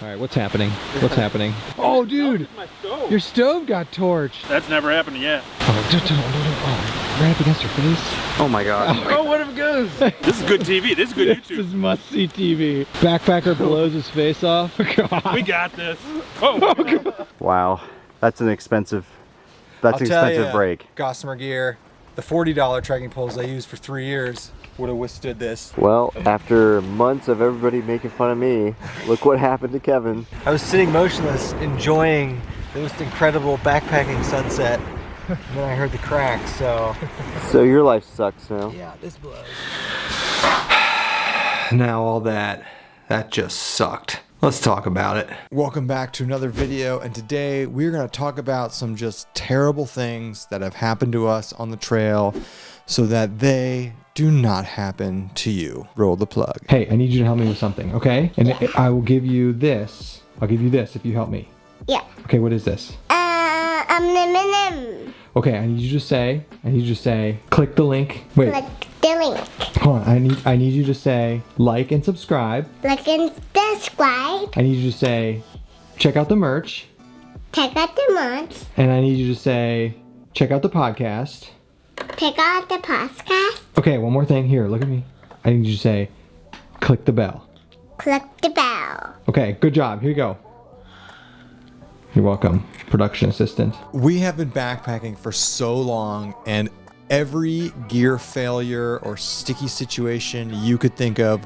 All right, what's happening? What's happening? Oh, dude, my stove. your stove got torched. That's never happened yet. Oh, oh, right up against your face. Oh my god. Oh, what if it goes? This is good TV. This is good This YouTube. is must-see TV. Backpacker blows his face off. God. We got this. Oh, Wow. That's an expensive break. Gossamer gear, the $40 trekking poles I used for 3 years would have withstood this. Well, after months of everybody making fun of me, look what happened to Kevin. I was sitting motionless, enjoying the most incredible backpacking sunset, and then I heard the crack, so... So your life sucks now. Yeah, this blows. Now all that just sucked. Let's talk about it. Welcome back to another video, and today we're going to talk about some just terrible things that have happened to us on the trail so that they do not happen to you. Roll the plug. Hey, I need you to help me with something, okay? And I will give you this. I'll give you this if you help me. Yeah. Okay, what is this? Okay, I need you to say, click the link. Wait. Click the link. Hold on, I need you to say, like and subscribe. Like and subscribe. I need you to say, check out the merch. Check out the merch. And I need you to say, check out the podcast. Check out the podcast. Okay, one more thing. Here, look at me. I need you to say, click the bell. Click the bell. Okay, good job. Here you go. You're welcome, production assistant. We have been backpacking for so long, and every gear failure or sticky situation you could think of,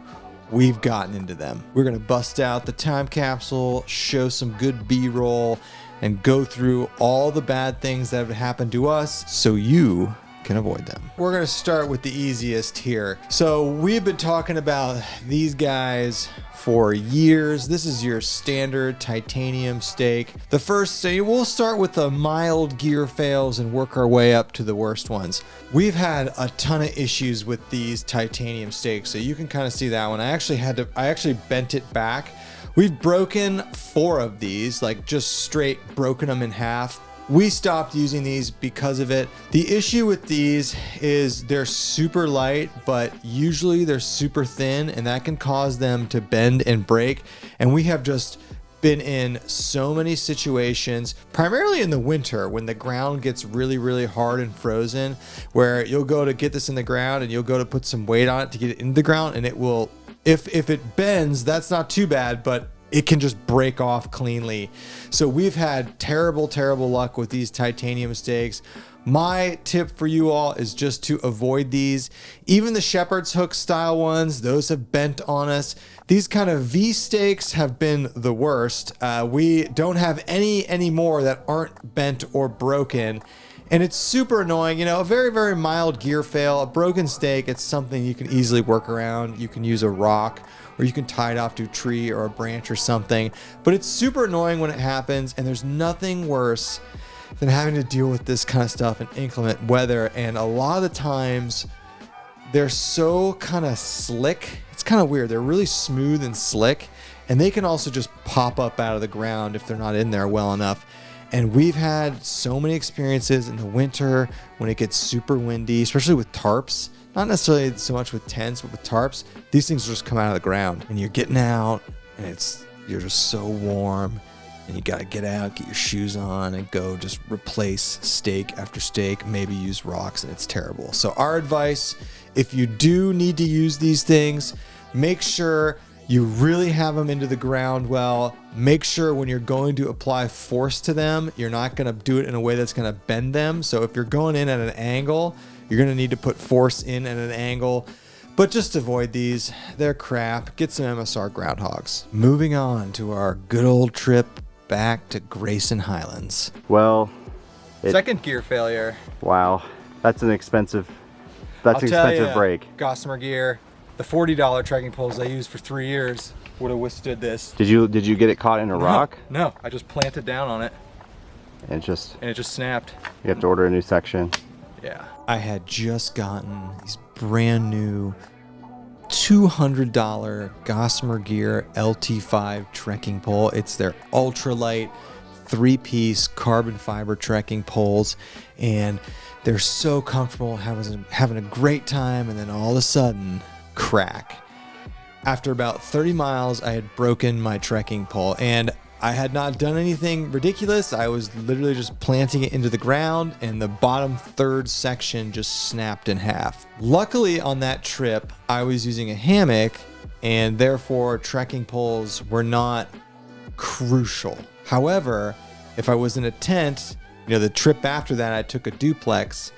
we've gotten into them. We're gonna bust out the time capsule, show some good B-roll, and go through all the bad things that have happened to us so you can avoid them. We're gonna start with the easiest here. So we've been talking about these guys for years. This is your standard titanium stake. The first, so we'll start with the mild gear fails and work our way up to the worst ones. We've had a ton of issues with these titanium stakes, so you can kind of see that one. I actually bent it back. We've broken 4 of these, like just straight broken them in half. We stopped using these because of it. The issue with these is they're super light, but usually they're super thin, and that can cause them to bend and break. And we have just been in so many situations, primarily in the winter when the ground gets really, really hard and frozen, where you'll go to get this in the ground and you'll go to put some weight on it to get it into the ground, and it will, if it bends, that's not too bad, but it can just break off cleanly. So we've had terrible, terrible luck with these titanium stakes. My tip for you all is just to avoid these. Even the shepherd's hook style ones, those have bent on us. These kind of V stakes have been the worst. We don't have any anymore that aren't bent or broken. And it's super annoying, you know, a very, very mild gear fail, a broken stake, it's something you can easily work around. You can use a rock, or you can tie it off to a tree or a branch or something. But it's super annoying when it happens, and there's nothing worse than having to deal with this kind of stuff in inclement weather. And a lot of the times, they're so kind of slick. It's kind of weird. They're really smooth and slick, and they can also just pop up out of the ground if they're not in there well enough. And we've had so many experiences in the winter when it gets super windy, especially with tarps. Not necessarily so much with tents, but with tarps, these things just come out of the ground, and you're getting out, and you're just so warm, and you gotta get out, get your shoes on, and go just replace stake after stake, maybe use rocks, and it's terrible. So our advice, if you do need to use these things, make sure you really have them into the ground well. Make sure when you're going to apply force to them, you're not going to do it in a way that's going to bend them. So if you're going in at an angle, you're going to need to put force in at an angle. But just avoid these. They're crap. Get some MSR groundhogs. Moving on to our good old trip back to Grayson Highlands. Well, Second gear failure. Wow. That's an expensive break. Gossamer gear, the $40 trekking poles I used for 3 years would have withstood this. Did you get it caught in a rock? No, I just planted down on it. And it just snapped. You have to order a new section. Yeah. I had just gotten these brand new $200 Gossamer Gear LT5 trekking pole. It's their ultralight 3-piece carbon fiber trekking poles, and they're so comfortable, having a great time, and then all of a sudden, crack. After about 30 miles, I had broken my trekking pole, and I had not done anything ridiculous. I was literally just planting it into the ground, and the bottom third section just snapped in half. Luckily on that trip, I was using a hammock, and therefore trekking poles were not crucial. However, if I was in a tent, the trip after that, I took a duplex,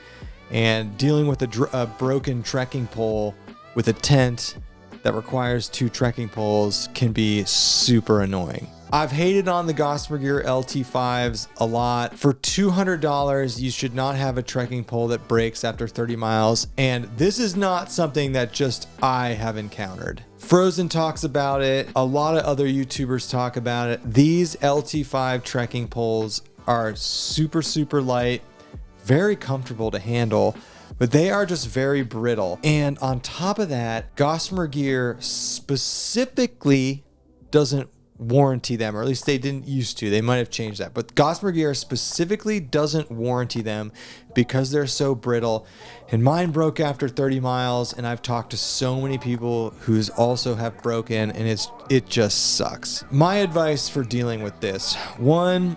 and dealing with a broken trekking pole with a tent that requires 2 trekking poles can be super annoying. I've hated on the Gossamer Gear LT5s a lot. For $200, you should not have a trekking pole that breaks after 30 miles. And this is not something that just I have encountered. Frozen talks about it. A lot of other YouTubers talk about it. These LT5 trekking poles are super, super light, very comfortable to handle, but they are just very brittle. And on top of that, Gossamer Gear specifically doesn't warranty them, or at least they didn't used to. They might have changed that, but Gossamer Gear specifically doesn't warranty them because they're so brittle. And mine broke after 30 miles, and I've talked to so many people who's also have broken, and it just sucks. My advice for dealing with this: 1,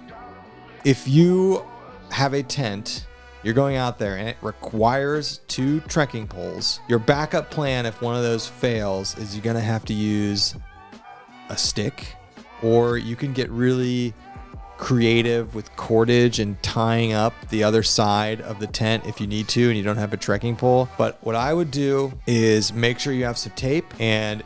if you have a tent, you're going out there and it requires 2 trekking poles, your backup plan if one of those fails is you're gonna have to use a stick, or you can get really creative with cordage and tying up the other side of the tent if you need to and you don't have a trekking pole. But what I would do is make sure you have some tape, and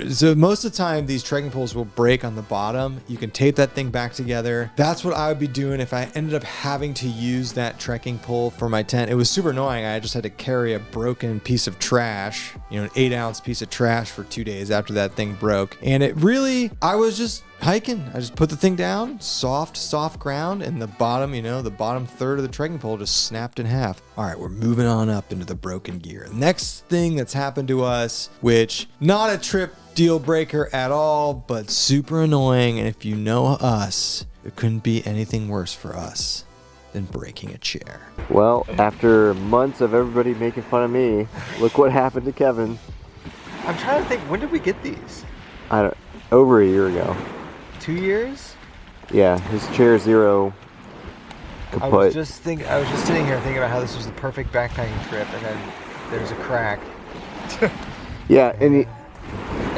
so most of the time these trekking poles will break on the bottom. You can tape that thing back together. That's what I would be doing if I ended up having to use that trekking pole for my tent. It was super annoying. I just had to carry a broken piece of trash, an 8-ounce piece of trash for 2 days after that thing broke. And I was just hiking. I just put the thing down, soft ground, and the bottom, the bottom third of the trekking pole just snapped in half. All right, we're moving on up into the broken gear. Next thing that's happened to us, which not a trip deal breaker at all, but super annoying. And if you know us, there couldn't be anything worse for us than breaking a chair. Well, after months of everybody making fun of me, look what happened to Kevin. I'm trying to think, when did we get these? Over a year ago. 2 years? Yeah, his chair 0 kaput. I was just sitting here thinking about how this was the perfect backpacking trip, and then there's a crack. Yeah, and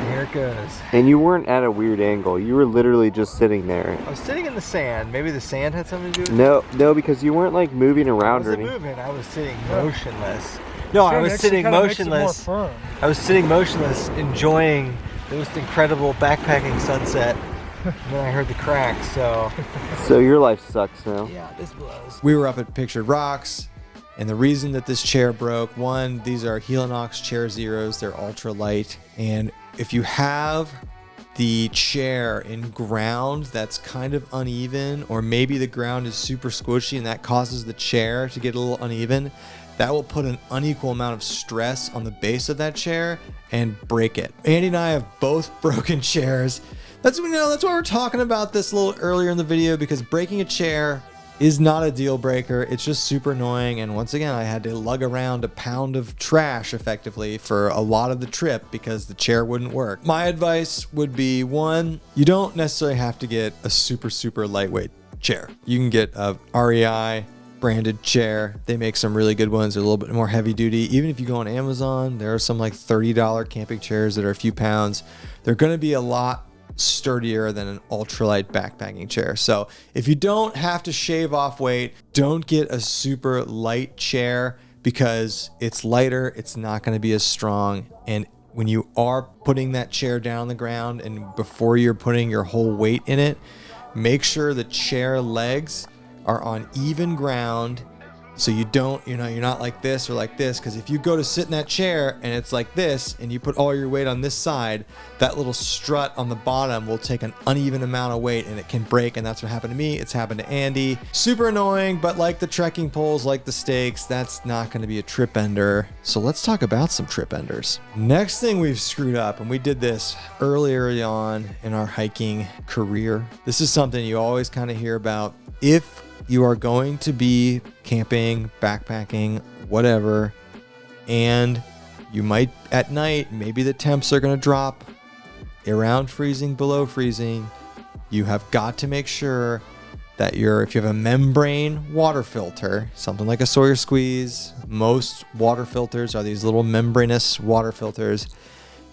here it goes. And you weren't at a weird angle. You were literally just sitting there. I was sitting in the sand. Maybe the sand had something to do with it? No, because you weren't like moving around or anything. I was sitting motionless. No, I was sitting motionless. I was sitting motionless, enjoying the most incredible backpacking sunset. And then I heard the crack, so... So your life sucks now. Yeah, this blows. We were up at Pictured Rocks, and the reason that this chair broke, 1, these are Helinox Chair Zeros. They're ultra light. And if you have the chair in ground that's kind of uneven, or maybe the ground is super squishy and that causes the chair to get a little uneven, that will put an unequal amount of stress on the base of that chair and break it. Andy and I have both broken chairs. That's why we're talking about this a little earlier in the video, because breaking a chair is not a deal breaker. It's just super annoying. And once again, I had to lug around a pound of trash effectively for a lot of the trip because the chair wouldn't work. My advice would be, 1, you don't necessarily have to get a super, super lightweight chair. You can get a REI branded chair. They make some really good ones. They're a little bit more heavy duty. Even if you go on Amazon, there are some like $30 camping chairs that are a few pounds. They're going to be a lot sturdier than an ultralight backpacking chair. So if you don't have to shave off weight, don't get a super light chair, because it's lighter, it's not going to be as strong. And when you are putting that chair down on the ground and before you're putting your whole weight in it, make sure the chair legs are on even ground, so you don't, you're not like this or like this. Because if you go to sit in that chair and it's like this and you put all your weight on this side, that little strut on the bottom will take an uneven amount of weight and it can break. And that's what happened to me. It's happened to Andy. Super annoying, but like the trekking poles, like the stakes, that's not going to be a trip ender. So let's talk about some trip enders. Next thing we've screwed up, and we did this earlier on in our hiking career. This is something you always kind of hear about. If you are going to be camping, backpacking, whatever, and you might at night, maybe the temps are going to drop around freezing, below freezing, you have got to make sure that if you have a membrane water filter, something like a Sawyer Squeeze, most water filters are these little membranous water filters.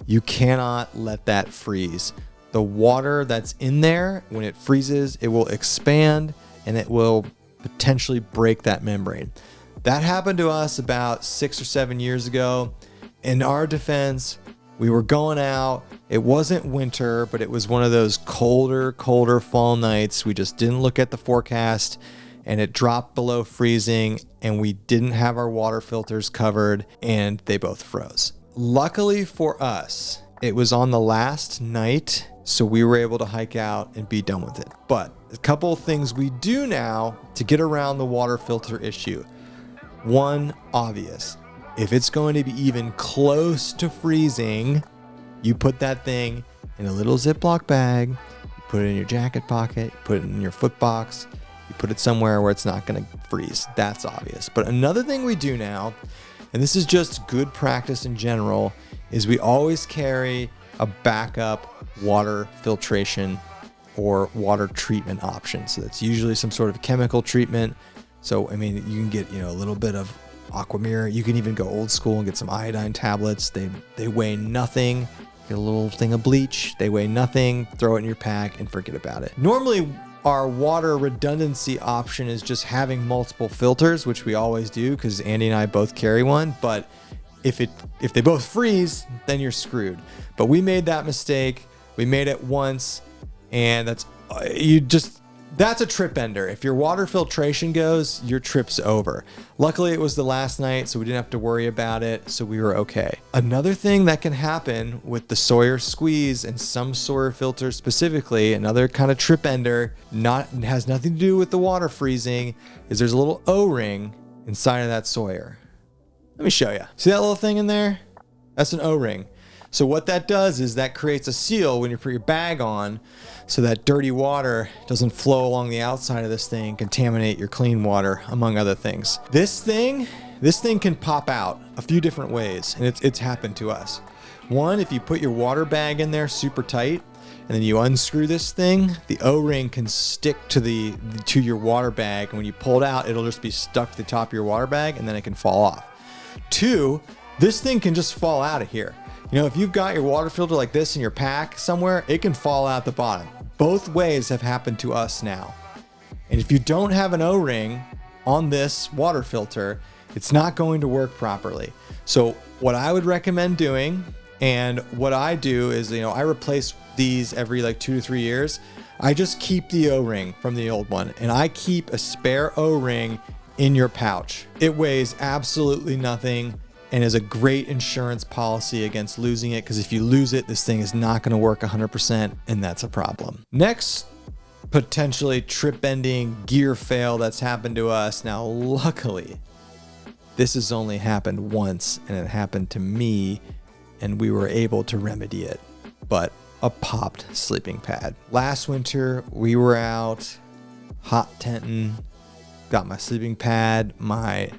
You cannot let that freeze. The water that's in there, when it freezes, it will expand and it will potentially break that membrane. That happened to us about 6 or 7 years ago. In our defense, we were going out. It wasn't winter, but it was one of those colder fall nights. We just didn't look at the forecast and it dropped below freezing and we didn't have our water filters covered and they both froze. Luckily for us, it was on the last night, so we were able to hike out and be done with it. But a couple of things we do now to get around the water filter issue. One, obvious. If it's going to be even close to freezing, you put that thing in a little Ziploc bag, you put it in your jacket pocket, you put it in your foot box, you put it somewhere where it's not going to freeze. That's obvious. But another thing we do now, and this is just good practice in general, is we always carry a backup water filtration or water treatment option. So that's usually some sort of chemical treatment. So, I mean, you can get, a little bit of Aquamira. You can even go old school and get some iodine tablets. They weigh nothing. Get a little thing of bleach. They weigh nothing. Throw it in your pack and forget about it. Normally, our water redundancy option is just having multiple filters, which we always do because Andy and I both carry one. But if they both freeze, then you're screwed. But we made that mistake. We made it once, and that's a trip ender. If your water filtration goes, your trip's over. Luckily, it was the last night, so we didn't have to worry about it, so we were okay. Another thing that can happen with the Sawyer Squeeze and some Sawyer filters specifically, another kind of trip ender, has nothing to do with the water freezing, is there's a little O-ring inside of that Sawyer. Let me show you. See that little thing in there? That's an O-ring. So what that does is that creates a seal when you put your bag on so that dirty water doesn't flow along the outside of this thing, contaminate your clean water, among other things. This thing can pop out a few different ways, and it's happened to us. One, if you put your water bag in there super tight, and then you unscrew this thing, the O-ring can stick to your water bag, and when you pull it out, it'll just be stuck to the top of your water bag, and then it can fall off. Two, this thing can just fall out of here. If you've got your water filter like this in your pack somewhere, it can fall out the bottom. Both ways have happened to us now. And if you don't have an O-ring on this water filter, it's not going to work properly. So what I would recommend doing, and what I do is, I replace these every 2 to 3 years. I just keep the O-ring from the old one, and I keep a spare O-ring in your pouch. It weighs absolutely nothing and is a great insurance policy against losing it, because if you lose it, this thing is not going to work 100%, and that's a problem. Next, potentially trip-ending gear fail that's happened to us. Now, luckily, this has only happened once, and it happened to me, and we were able to remedy it. But a popped sleeping pad. Last winter, we were out hot tenting, got my sleeping pad, my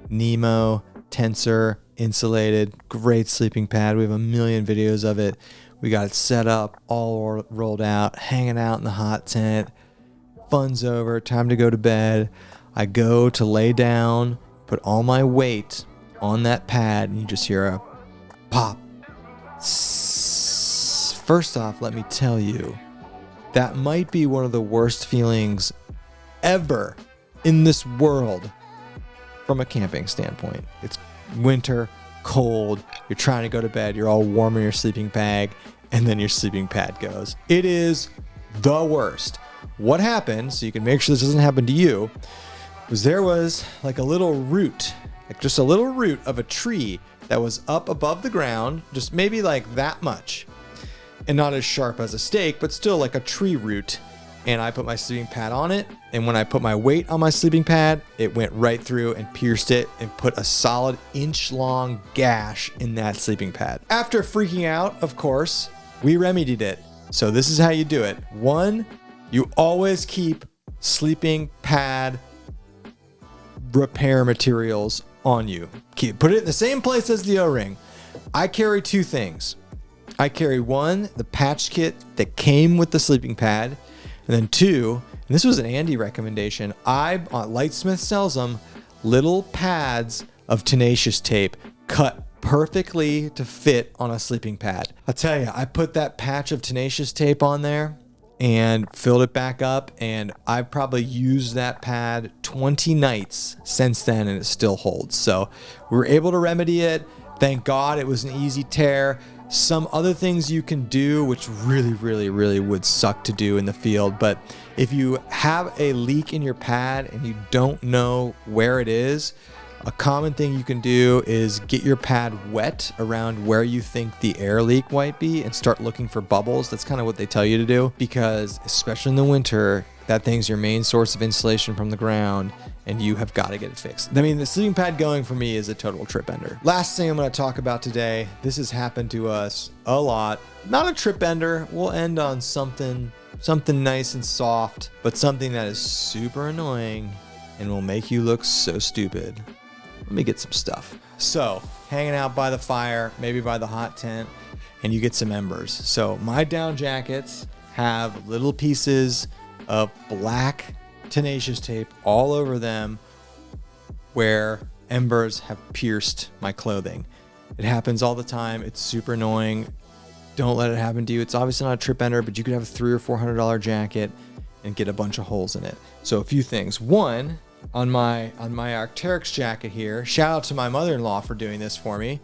Nemo Tensor insulated, great sleeping pad. We have a million videos of it. We got it set up, all rolled out, hanging out in the hot tent. Fun's over, time to go to bed. I go to lay down, put all my weight on that pad, and you just hear a pop. First off, let me tell you, that might be one of the worst feelings ever in this world from a camping standpoint. It's winter, cold, you're trying to go to bed, you're all warm in your sleeping bag, and then your sleeping pad goes. It is the worst. What happened, so you can make sure this doesn't happen to you, was there was a little root, just a little root of a tree that was up above the ground, just maybe that much, and not as sharp as a stake, but still like a tree root. And I put my sleeping pad on it, and when I put my weight on my sleeping pad, it went right through and pierced it and put a solid inch-long gash in that sleeping pad. After freaking out, of course, we remedied it. So this is how you do it. One, you always keep sleeping pad repair materials on you. Put it in the same place as the O-ring. I carry two things. I carry 1, the patch kit that came with the sleeping pad, and then 2, and this was an Andy recommendation. Lightsmith sells them, little pads of tenacious tape cut perfectly to fit on a sleeping pad. I'll tell you, I put that patch of tenacious tape on there and filled it back up, and I've probably used that pad 20 nights since then, and it still holds. So we were able to remedy it. Thank God it was an easy tear. Some other things you can do, which really would suck to do in the field, but if you have a leak in your pad and you don't know where it is, a common thing you can do is get your pad wet around where you think the air leak might be and start looking for bubbles. That's kind of what they tell you to do, because especially in the winter, that thing's your main source of insulation from the ground, and you have got to get it fixed. I mean, the sleeping pad going for me is a total trip ender. Last thing I'm going to talk about today, this has happened to us a lot. Not a trip ender. We'll end on something nice and soft, but something that is super annoying and will make you look so stupid. Let me get some stuff. So, hanging out by the fire, maybe by the hot tent, and you get some embers. So, my down jackets have little pieces of black tenacious tape all over them where embers have pierced my clothing. It happens all the time. It's super annoying. Don't let it happen to you. It's obviously not a trip ender, but you could have a $300 or $400 jacket and get a bunch of holes in it. So a few things. One, on my Arc'teryx jacket here, shout out to my mother-in-law for doing this for me.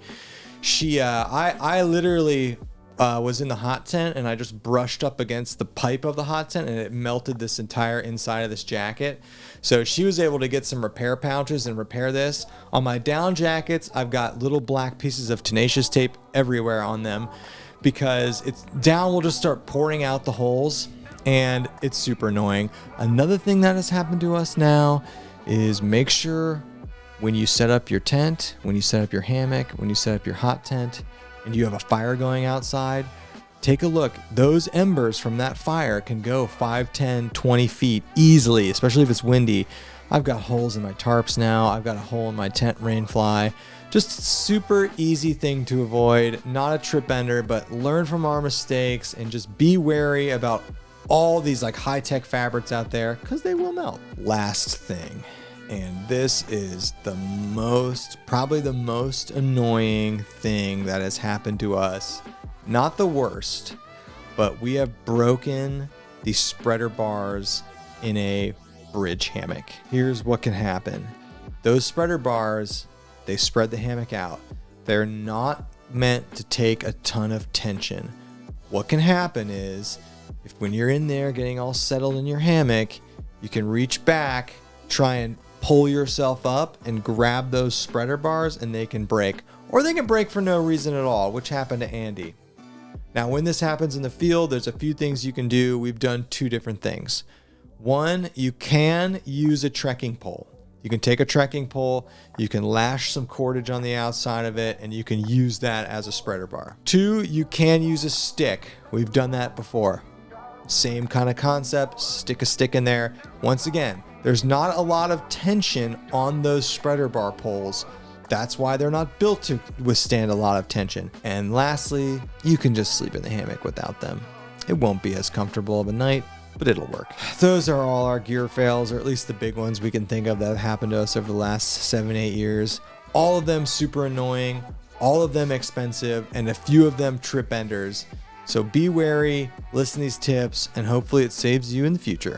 I literally was in the hot tent, and I just brushed up against the pipe of the hot tent, and it melted this entire inside of this jacket. So she was able to get some repair pouches and repair this. On my down jackets, I've got little black pieces of tenacious tape everywhere on them, because down will just start pouring out the holes, and it's super annoying. Another thing that has happened to us now is make sure when you set up your tent, when you set up your hammock, when you set up your hot tent, and you have a fire going outside, take a look. Those embers from that fire can go 5, 10, 20 feet easily, especially if it's windy. I've got holes in my tarps now. I've got a hole in my tent rainfly. Just super easy thing to avoid. Not a trip ender, but learn from our mistakes and just be wary about all these like high-tech fabrics out there, because they will melt. Last thing, and this is probably the most annoying thing that has happened to us. Not the worst, but we have broken the spreader bars in a bridge hammock. Here's what can happen. Those spreader bars, they spread the hammock out. They're not meant to take a ton of tension. What can happen is, when you're in there getting all settled in your hammock, you can reach back, try and pull yourself up and grab those spreader bars, and they can break. Or they can break for no reason at all, which happened to Andy. Now, when this happens in the field, there's a few things you can do. We've done 2 different things. One, you can use a trekking pole. You can take a trekking pole, you can lash some cordage on the outside of it, and you can use that as a spreader bar. 2, you can use a stick. We've done that before. Same kind of concept, stick a stick in there. Once again, there's not a lot of tension on those spreader bar poles. That's why they're not built to withstand a lot of tension. And lastly, you can just sleep in the hammock without them. It won't be as comfortable of a night, but it'll work. Those are all our gear fails, or at least the big ones we can think of that have happened to us over the last 7-8 years. All of them super annoying, all of them expensive, and a few of them trip enders. So be wary, listen to these tips, and hopefully it saves you in the future.